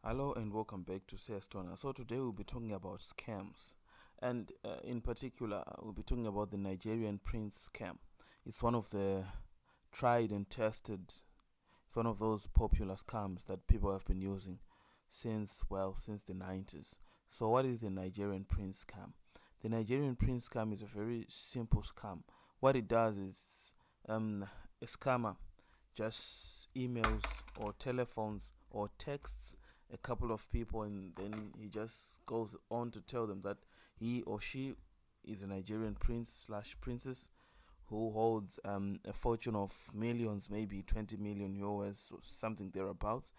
Hello and welcome back to Stona. So today we'll be talking about scams, and in particular, we'll be talking about the Nigerian prince scam. It's one of the tried and tested. It's one of those popular scams that people have been using since the 90s. So what is the Nigerian prince scam? The Nigerian prince scam is a very simple scam. What it does is a scammer just emails or telephones or texts a couple of people, and then he just goes on to tell them that he or she is a Nigerian prince slash princess who holds a fortune of millions, maybe 20 million US or something thereabouts.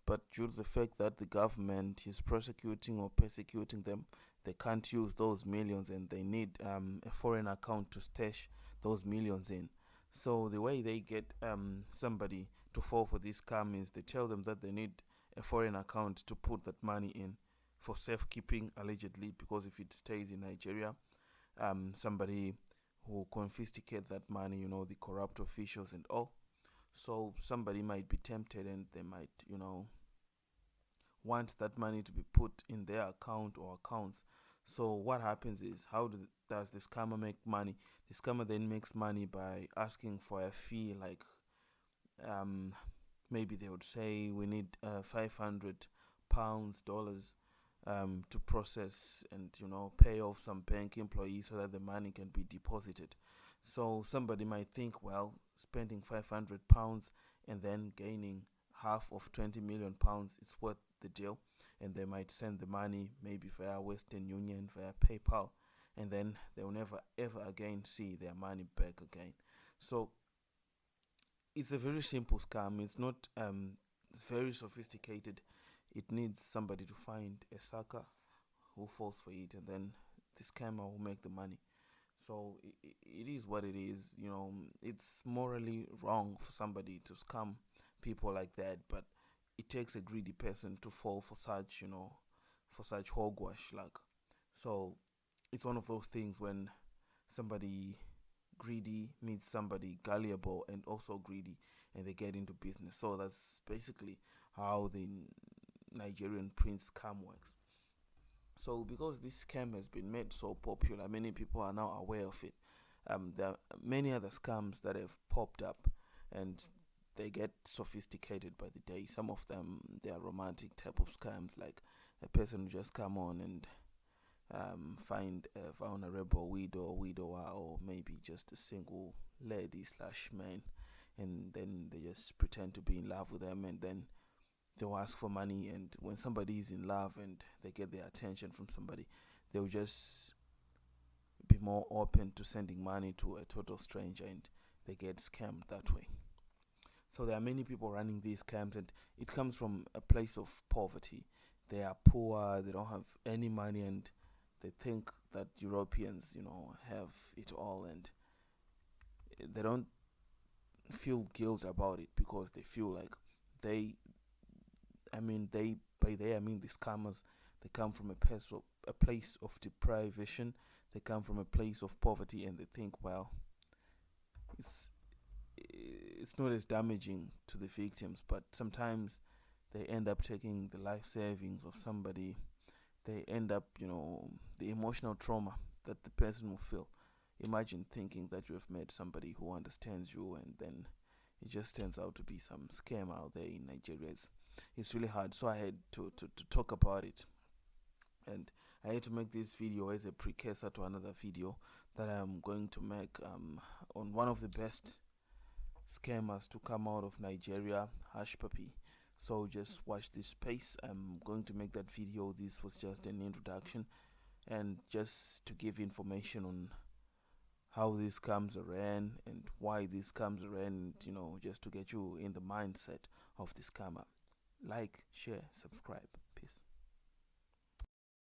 But due to the fact that the government is prosecuting or persecuting them, they can't use those millions, and they need a foreign account to stash those millions in. So the way they get somebody to fall for this scam is they tell them that they need a foreign account to put that money in for safekeeping, allegedly, because if it stays in Nigeria, somebody who confiscate that money, the corrupt officials and all. So somebody might be tempted, and they might, want that money to be put in their account or accounts. So what happens is, does the scammer make money? The scammer then makes money by asking for a fee, like um, maybe they would say we need £500 dollars to process and pay off some bank employees so that the money can be deposited. So somebody might think, well, spending £500 and then gaining half of £20 million, it's worth the deal. And they might send the money maybe via Western Union, via PayPal, and then they'll never ever again see their money back again. So it's a very simple scam. It's not very sophisticated. It needs somebody to find a sucker who falls for it, and then the scammer will make the money. So it is what it is. It's morally wrong for somebody to scam people like that, but it takes a greedy person to fall for such, for such hogwash. Like, so it's one of those things when somebody greedy meets somebody gullible and also greedy, and they get into business. So that's basically how the Nigerian prince scam works. So because this scam has been made so popular, many people are now aware of it. There are many other scams that have popped up, and they get sophisticated by the day. Some of them, they are romantic type of scams, like a person who just come on and find a vulnerable widow or widower, or maybe just a single lady slash man, and then they just pretend to be in love with them, and then they'll ask for money. And when somebody is in love and they get their attention from somebody, they'll just be more open to sending money to a total stranger, and they get scammed that way. So there are many people running these scams, and it comes from a place of poverty. They are poor, they don't have any money, and they think that Europeans, have it all, and they don't feel guilt about it, because they feel like they, by they, I mean the scammers, they come from a place of deprivation, they come from a place of poverty, and they think, well, it's it's not as damaging to the victims, but sometimes they end up taking the life savings of somebody. They end up, the emotional trauma that the person will feel. Imagine thinking that you have met somebody who understands you, and then it just turns out to be some scam out there in Nigeria. It's really hard. So I had to talk about it, and I had to make this video as a precursor to another video that I'm going to make on one of the best scammers to come out of Nigeria, Hush Puppy. So just watch this space. I'm going to make that video. This was just an introduction, and just to give information on how these scams ran and why these scams ran, just to get you in the mindset of the scammer. Like, share, subscribe.